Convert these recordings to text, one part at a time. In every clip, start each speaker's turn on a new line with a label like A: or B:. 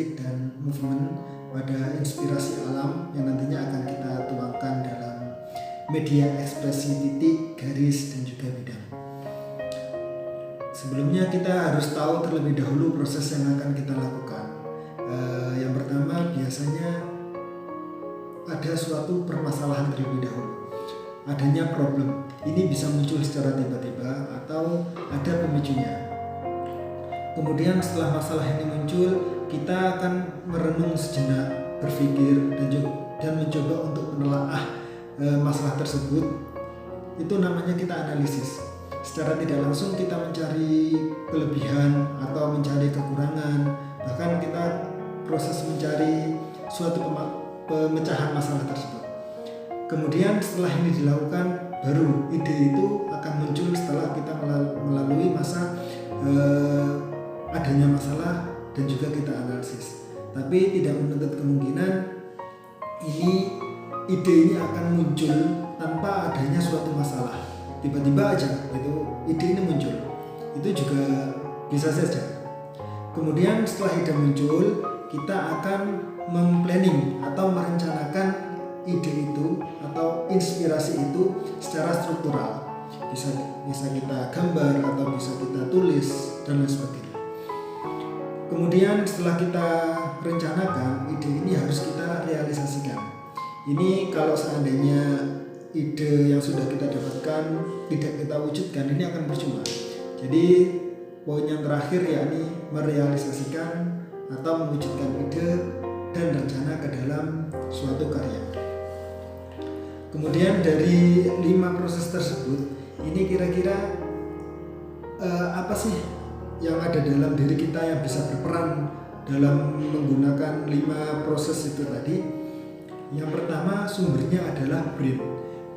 A: karakteristik dan movement pada inspirasi alam yang nantinya akan kita tuangkan dalam media ekspresi titik, garis, dan juga bidang. Sebelumnya kita harus tahu terlebih dahulu proses yang akan kita lakukan. Yang pertama biasanya ada suatu permasalahan terlebih dahulu. Adanya problem. Ini bisa muncul secara tiba-tiba atau ada pemicunya. Kemudian setelah masalah ini muncul, kita akan merenung sejenak, berpikir dan mencoba untuk menelaah masalah tersebut. Itu namanya kita analisis. Secara tidak langsung kita mencari kelebihan atau mencari kekurangan, bahkan kita proses mencari suatu pemecahan masalah tersebut. Kemudian setelah ini dilakukan, baru ide itu akan muncul setelah kita melalui masa adanya masalah dan juga kita analisis. Tapi tidak menutup kemungkinan ide ini akan muncul tanpa adanya suatu masalah. Tiba-tiba aja ide ini muncul. Itu juga bisa saja. Kemudian setelah ide muncul, kita akan memplanning atau merencanakan ide itu atau inspirasi itu secara struktural. Bisa kita gambar atau bisa kita tulis dan lain sebagainya. Kemudian setelah kita rencanakan, ide ini harus kita realisasikan. Ini kalau seandainya ide yang sudah kita dapatkan tidak kita wujudkan, ini akan percuma. Jadi poin yang terakhir yakni merealisasikan atau mewujudkan ide dan rencana ke dalam suatu karya. Kemudian dari 5 proses tersebut, ini kira-kira apa sih yang ada dalam diri kita yang bisa berperan dalam menggunakan 5 proses itu tadi? Yang pertama sumbernya adalah brain.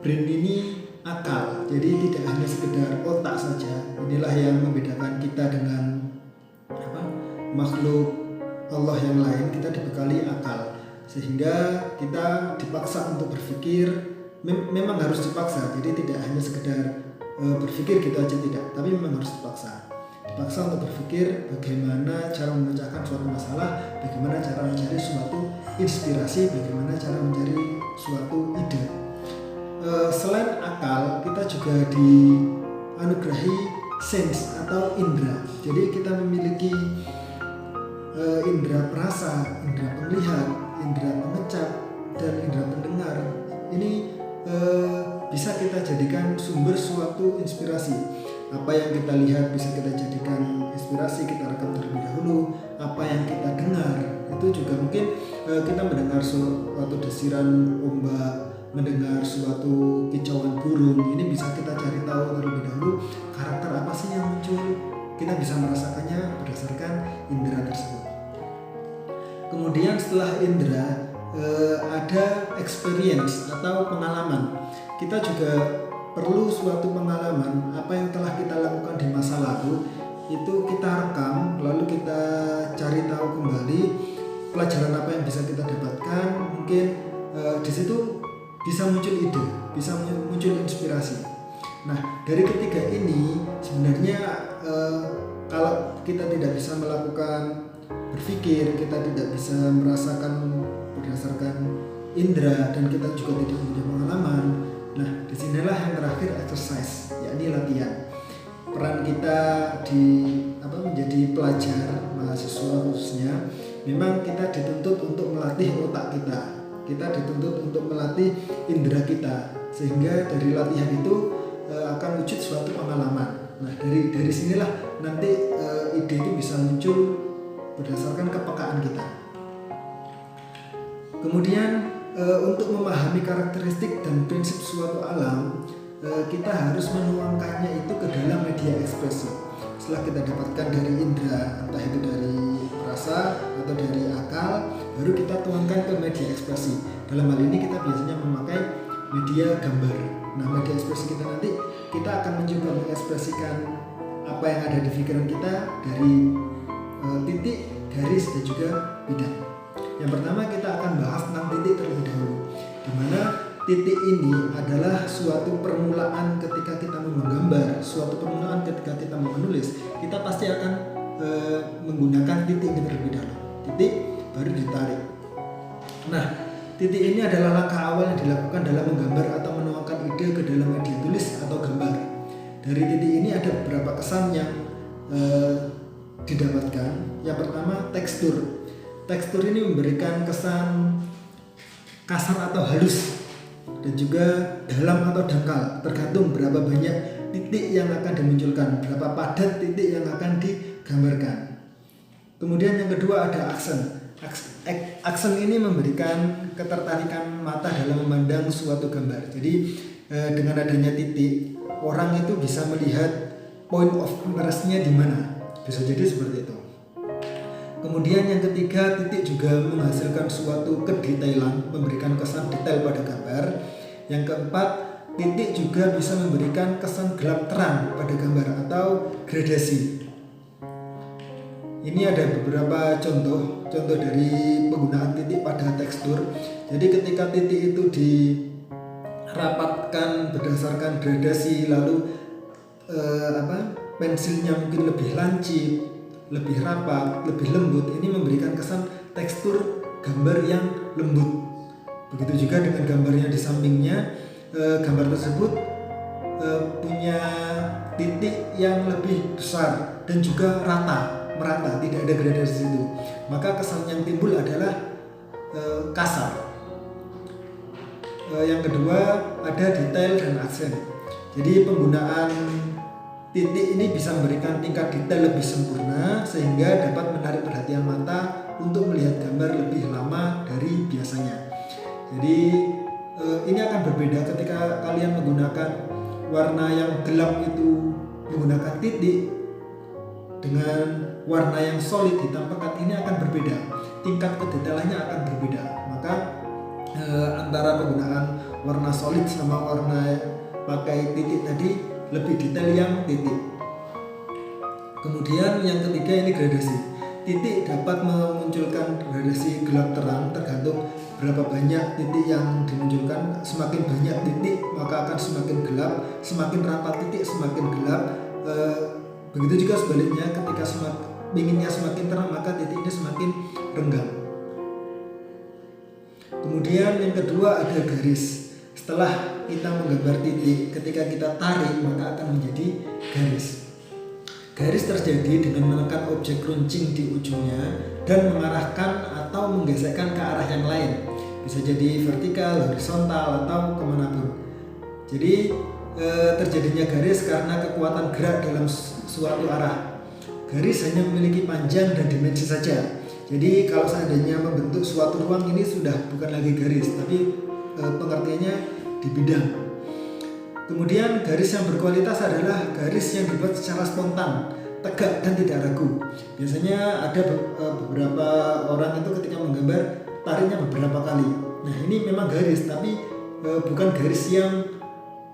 A: Brain ini akal, jadi tidak hanya sekedar otak saja. Inilah yang membedakan kita dengan makhluk Allah yang lain. Kita dibekali akal, sehingga kita dipaksa untuk berpikir. Memang harus dipaksa, jadi tidak hanya sekedar berpikir gitu aja, tidak, tapi memang harus dipaksa untuk berpikir bagaimana cara memecahkan suatu masalah, bagaimana cara mencari suatu inspirasi, bagaimana cara mencari suatu ide. Selain akal, kita juga dianugerahi sense atau indera. Jadi kita memiliki indera perasa, indera penglihat, indera pengecap, dan indera pendengar. Ini bisa kita jadikan sumber suatu inspirasi. Apa yang kita lihat bisa kita jadikan inspirasi, kita rekam terlebih dahulu. Apa yang kita dengar itu juga mungkin kita mendengar suatu desiran ombak, mendengar suatu kicauan burung. Ini bisa kita cari tahu terlebih dahulu karakter apa sih yang muncul. Kita bisa merasakannya berdasarkan indera tersebut. Kemudian setelah indera ada experience atau pengalaman. Kita juga perlu suatu pengalaman. Apa yang telah kita lakukan di masa lalu itu kita rekam, lalu kita cari tahu kembali pelajaran apa yang bisa kita dapatkan. Mungkin di situ bisa muncul ide, bisa muncul inspirasi. Nah, dari ketiga ini sebenarnya kalau kita tidak bisa melakukan berpikir, kita tidak bisa merasakan berdasarkan indera, dan kita juga tidak punya pengalaman. Nah, disinilah yang terakhir exercise, yakni latihan. Peran kita menjadi pelajar, mahasiswa khususnya, memang kita dituntut untuk melatih otak kita. Kita dituntut untuk melatih indera kita, sehingga dari latihan itu akan wujud suatu pengalaman. Nah, dari sinilah nanti ide itu bisa muncul berdasarkan kepekaan kita. Kemudian untuk memahami karakteristik dan prinsip suatu alam, kita harus menuangkannya itu ke dalam media ekspresi. Setelah kita dapatkan dari indera, entah itu dari rasa atau dari akal, baru kita tuangkan ke media ekspresi. Dalam hal ini kita biasanya memakai media gambar. Nah, media ekspresi kita nanti kita akan mencoba mengekspresikan apa yang ada di pikiran kita dari titik, garis, dan juga bidang. Yang pertama kita akan bahas tentang titik terlebih dahulu, di mana titik ini adalah suatu permulaan ketika kita mau menggambar, suatu permulaan ketika kita mau menulis. Kita pasti akan menggunakan titik ini terlebih dahulu. Titik baru ditarik. Nah, titik ini adalah langkah awal yang dilakukan dalam menggambar atau menuangkan ide ke dalam media tulis atau gambar. Dari titik ini ada beberapa kesan yang didapatkan. Yang pertama, tekstur. Tekstur ini memberikan kesan kasar atau halus dan juga dalam atau dangkal, tergantung berapa banyak titik yang akan dimunculkan, berapa padat titik yang akan digambarkan. Kemudian yang kedua ada aksen. Aksen ini memberikan ketertarikan mata dalam memandang suatu gambar. Jadi dengan adanya titik, orang itu bisa melihat point of interest-nya di mana. Bisa jadi seperti itu. Kemudian yang ketiga, titik juga menghasilkan suatu kedetailan, memberikan kesan detail pada gambar. Yang keempat, titik juga bisa memberikan kesan gelap terang pada gambar atau gradasi. Ini ada beberapa contoh dari penggunaan titik pada tekstur. Jadi ketika titik itu dirapatkan berdasarkan gradasi, lalu pensilnya mungkin lebih lancip, lebih rapat, lebih lembut, ini memberikan kesan tekstur gambar yang lembut. Begitu juga dengan gambarnya di sampingnya, gambar tersebut punya titik yang lebih besar dan juga merata, tidak ada gradasi itu. Maka kesan yang timbul adalah kasar. Yang kedua ada detail dan aksen. Jadi penggunaan titik ini bisa memberikan tingkat detail lebih sempurna sehingga dapat menarik perhatian mata untuk melihat gambar lebih lama dari biasanya. Jadi ini akan berbeda ketika kalian menggunakan warna yang gelap itu menggunakan titik dengan warna yang solid hitam pekat, ini akan berbeda. Tingkat kedetailannya akan berbeda. Maka antara penggunaan warna solid sama warna pakai titik tadi lebih detail yang titik. Kemudian yang ketiga ini gradasi. Titik dapat memunculkan gradasi gelap terang tergantung berapa banyak titik yang dimunculkan. Semakin banyak titik maka akan semakin gelap, semakin rapat titik semakin gelap. Begitu juga sebaliknya, ketika inginnya semakin terang maka titik ini semakin renggang. Kemudian yang kedua ada garis. Setelah kita menggambar titik, ketika kita tarik maka akan menjadi garis. Garis terjadi dengan menekan objek runcing di ujungnya dan mengarahkan atau menggesekkan ke arah yang lain. Bisa jadi vertikal, horizontal, atau kemanapun. Jadi terjadinya garis karena kekuatan gerak dalam suatu arah. Garis hanya memiliki panjang dan dimensi saja. Jadi kalau seandainya membentuk suatu ruang, ini sudah bukan lagi garis, tapi pengertiannya di bidang. Kemudian garis yang berkualitas adalah garis yang dibuat secara spontan, tegak dan tidak ragu. Biasanya ada beberapa orang itu ketika menggambar tariknya beberapa kali. Nah ini memang garis, tapi bukan garis yang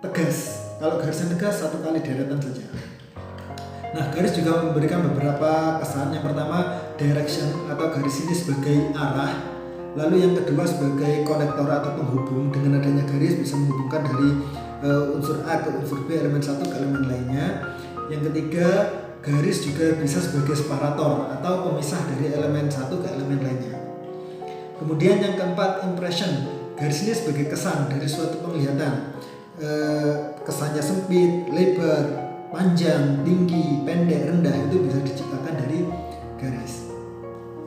A: tegas. Kalau garis yang tegas satu kali deretan saja. Nah garis juga memberikan beberapa kesan. Yang pertama direction atau garis ini sebagai arah. Lalu yang kedua sebagai konektor atau penghubung. Dengan adanya garis bisa menghubungkan dari unsur A ke unsur B, elemen satu ke elemen lainnya. Yang ketiga, garis juga bisa sebagai separator atau pemisah dari elemen satu ke elemen lainnya. Kemudian yang keempat, impression. Garis ini sebagai kesan dari suatu penglihatan. Kesannya sempit, lebar, panjang, tinggi, pendek, rendah itu bisa diciptakan dari garis.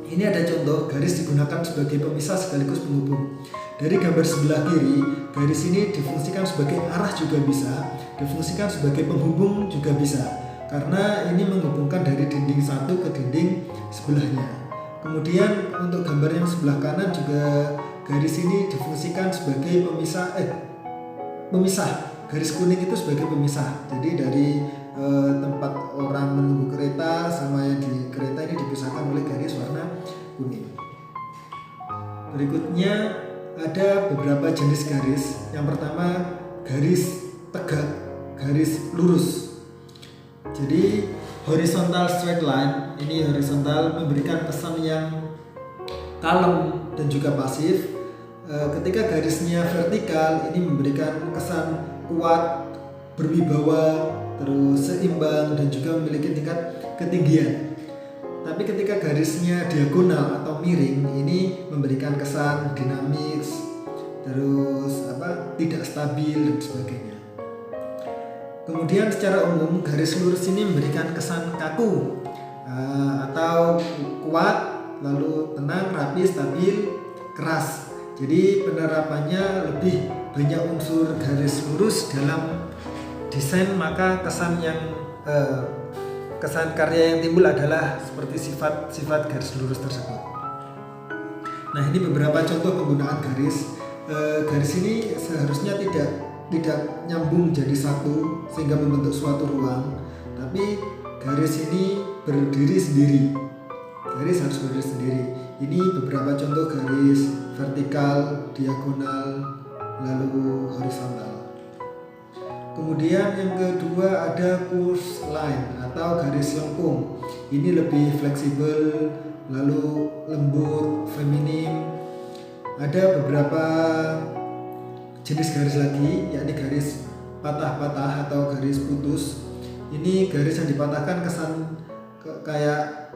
A: Ini ada contoh garis digunakan sebagai pemisah sekaligus penghubung. Dari gambar sebelah kiri, garis ini difungsikan sebagai arah juga bisa, difungsikan sebagai penghubung juga bisa, karena ini menghubungkan dari dinding satu ke dinding sebelahnya. Kemudian untuk gambar yang sebelah kanan juga garis ini difungsikan sebagai pemisah. Garis kuning itu sebagai pemisah. Jadi dari tempat orang menunggu kereta sama yang di kereta ini dipisahkan oleh garis warna kuning. Berikutnya ada beberapa jenis garis. Yang pertama garis tegak, garis lurus. Jadi horizontal straight line, ini horizontal memberikan kesan yang kalem dan juga pasif. Ketika garisnya vertikal, ini memberikan kesan kuat, berwibawa, terus seimbang dan juga memiliki tingkat ketinggian. Tapi ketika garisnya diagonal atau miring, ini memberikan kesan dinamis, terus tidak stabil dan sebagainya. Kemudian secara umum garis lurus ini memberikan kesan kaku atau kuat, lalu tenang, rapi, stabil, keras. Jadi penerapannya lebih banyak unsur garis lurus dalam desain, maka kesan karya yang timbul adalah seperti sifat garis lurus tersebut. Nah, ini beberapa contoh penggunaan garis. Garis ini seharusnya tidak nyambung jadi satu sehingga membentuk suatu ruang, tapi garis ini berdiri sendiri. Garis harus berdiri sendiri. Ini beberapa contoh garis vertikal, diagonal, lalu horizontal. Kemudian yang kedua ada curved line atau garis lengkung. Ini lebih fleksibel, lalu lembut, feminim. Ada beberapa jenis garis lagi, yakni garis patah-patah atau garis putus. Ini garis yang dipatahkan kesan kayak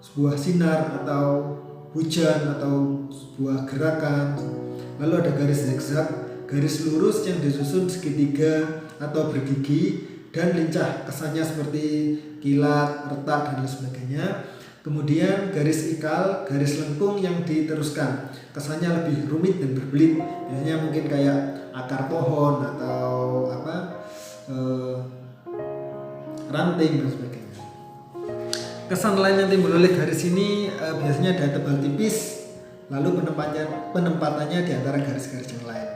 A: sebuah sinar atau hujan atau sebuah gerakan. Lalu ada garis zigzag, garis lurus yang disusun segitiga atau bergigi dan lincah, kesannya seperti kilat, retak dan lain sebagainya. Kemudian garis ikal, garis lengkung yang diteruskan, kesannya lebih rumit dan berbelit, biasanya mungkin kayak akar pohon atau ranting dan sebagainya. Kesan lain yang timbul oleh garis ini biasanya ada tebal tipis, lalu penempatannya di antara garis-garis yang lain.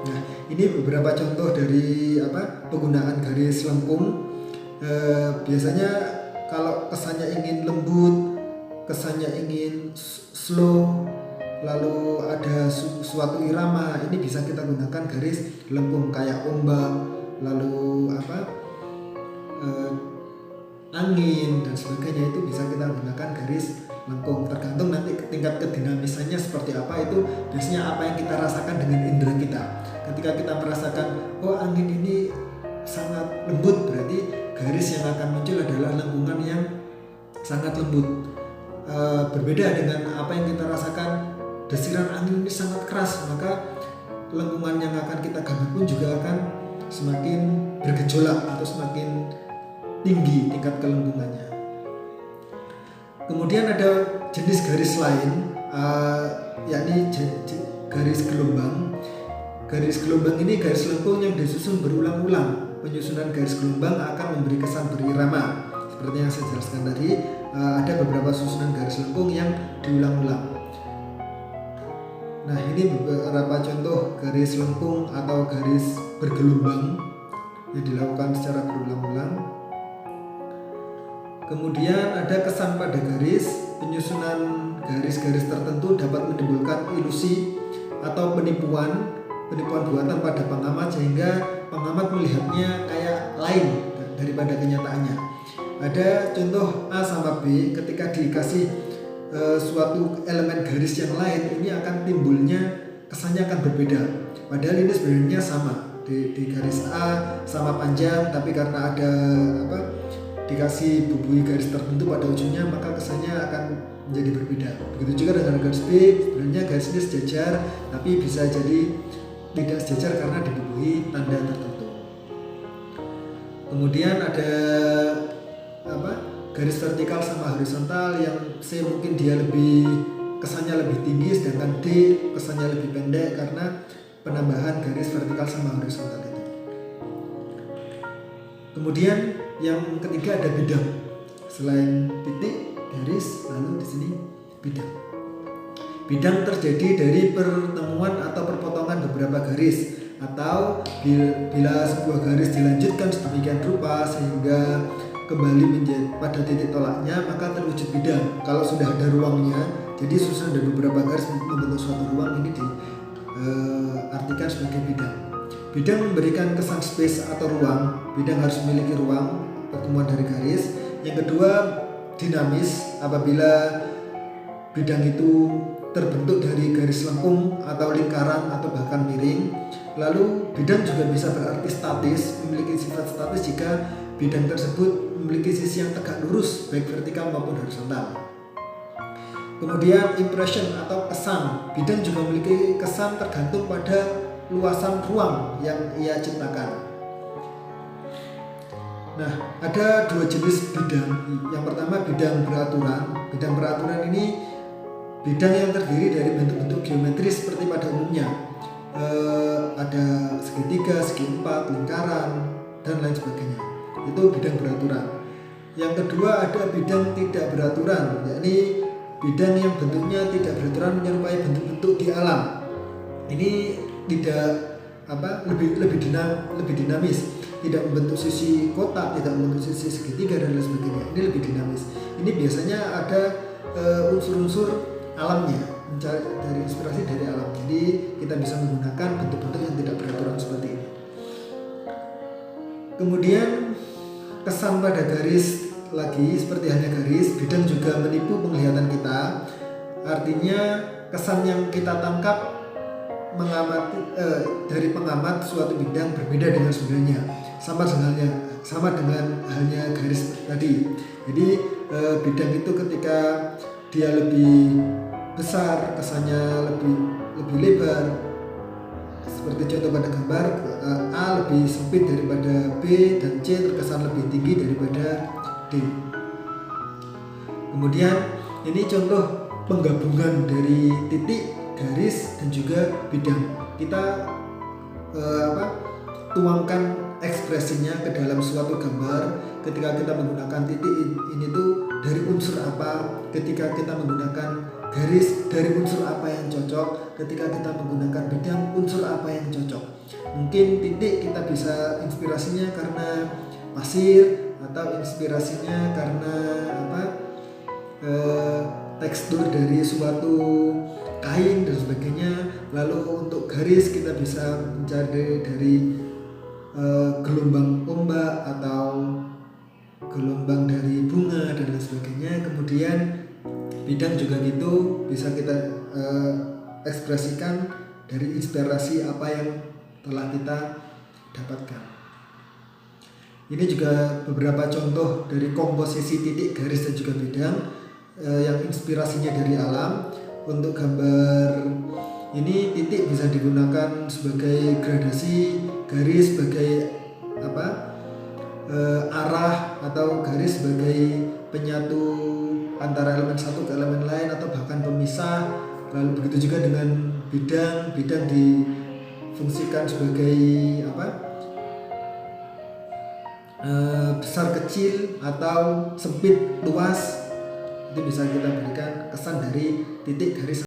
A: Nah, ini beberapa contoh dari penggunaan garis lengkung. Biasanya kalau kesannya ingin lembut, kesannya ingin slow, lalu ada suatu irama, ini bisa kita gunakan garis lengkung kayak ombak, lalu angin dan sebagainya, itu bisa kita gunakan garis lengkung. Tergantung nanti tingkat kedinamisannya seperti apa, itu biasanya apa yang kita rasakan dengan indera kita. Ketika kita merasakan angin ini sangat lembut, berarti garis yang akan muncul adalah lengkungan yang sangat lembut. Berbeda dengan apa yang kita rasakan, desiran angin ini sangat keras, maka lengkungan yang akan kita gambar pun juga akan semakin bergejolak atau semakin tinggi tingkat kelengkungannya. Kemudian ada jenis garis lain, yakni garis gelombang. Garis gelombang ini garis lengkung yang disusun berulang-ulang. Penyusunan garis gelombang akan memberi kesan berirama. Seperti yang saya jelaskan tadi, ada beberapa susunan garis lengkung yang diulang-ulang. Nah, ini beberapa contoh garis lengkung atau garis bergelombang yang dilakukan secara berulang-ulang. Kemudian ada kesan pada garis. Penyusunan garis-garis tertentu dapat menimbulkan ilusi atau penipuan buatan pada pengamat, sehingga pengamat melihatnya kayak lain daripada kenyataannya. Ada contoh A sama B, ketika dikasih suatu elemen garis yang lain, ini akan timbulnya kesannya akan berbeda. Padahal ini sebenarnya sama, di garis A sama panjang, tapi karena ada dikasih bubui garis tertentu pada ujungnya, maka kesannya akan menjadi berbeda. Begitu juga dengan garis B, sebenarnya garis ini sejajar, tapi bisa jadi tidak sejajar karena dibubui tanda tertentu. Kemudian ada garis vertikal sama horizontal, yang C mungkin dia kesannya lebih tinggi, sedangkan D kesannya lebih pendek karena penambahan garis vertikal sama horizontal itu. Kemudian yang ketiga ada bidang. Selain titik, garis, lalu di sini bidang. Bidang terjadi dari pertemuan atau perpotongan beberapa garis, atau bila sebuah garis dilanjutkan sedemikian rupa sehingga kembali menjadi pada titik tolaknya, maka terwujud bidang. Kalau sudah ada ruangnya, jadi susunan dari beberapa garis membentuk suatu ruang, ini diartikan sebagai bidang. Bidang memberikan kesan space atau ruang. Bidang harus memiliki ruang pertemuan dari garis. Yang kedua, dinamis. Apabila bidang itu terbentuk dari garis lengkung atau lingkaran atau bahkan miring. Lalu bidang juga bisa berarti statis, memiliki sifat statis jika bidang tersebut memiliki sisi yang tegak lurus baik vertikal maupun horizontal. Kemudian impression atau kesan, bidang juga memiliki kesan tergantung pada luasan ruang yang ia ciptakan. Nah, ada dua jenis bidang. Yang pertama bidang beraturan. Bidang beraturan ini bidang yang terdiri dari bentuk-bentuk geometris seperti pada umumnya. Ada segitiga, segi empat, lingkaran, dan lain sebagainya. Itu bidang beraturan. Yang kedua ada bidang tidak beraturan, yakni bidang yang bentuknya tidak beraturan menyerupai bentuk-bentuk di alam. Ini tidak lebih dinamis, tidak membentuk sisi kotak, tidak membentuk sisi segitiga dan lain sebagainya. Ini lebih dinamis. Ini biasanya ada unsur-unsur alamnya, mencari dari inspirasi dari alam. Jadi kita bisa menggunakan bentuk-bentuk yang tidak beraturan seperti ini. Kemudian kesan pada garis lagi seperti hanya garis, bidang juga menipu penglihatan kita. Artinya kesan yang kita tangkap dari pengamat suatu bidang berbeda dengan sebenarnya, sama dengan halnya garis tadi. Jadi bidang itu ketika dia lebih besar, kesannya lebih lebar, seperti contoh pada gambar, A lebih sempit daripada B dan C terkesan lebih tinggi daripada D. Kemudian ini contoh penggabungan dari titik, garis, dan juga bidang. Kita tuangkan ekspresinya ke dalam suatu gambar. Ketika kita menggunakan titik ini tuh dari unsur apa, ketika kita menggunakan garis dari unsur apa yang cocok, ketika kita menggunakan bidang unsur apa yang cocok. Mungkin titik kita bisa inspirasinya karena pasir, atau inspirasinya karena tekstur dari suatu kain dan sebagainya. Lalu untuk garis kita bisa mencari dari gelombang ombak atau gelombang dari bunga dan lain sebagainya. Kemudian bidang juga gitu, bisa kita ekspresikan dari inspirasi apa yang telah kita dapatkan. Ini juga beberapa contoh dari komposisi titik, garis, dan juga bidang yang inspirasinya dari alam. Untuk gambar ini titik bisa digunakan sebagai gradasi, garis sebagai arah, atau garis sebagai penyatu antara elemen satu ke elemen lain atau bahkan pemisah. Lalu begitu juga dengan bidang difungsikan sebagai besar kecil atau sempit luas. Itu bisa kita berikan kesan dari titik, garis,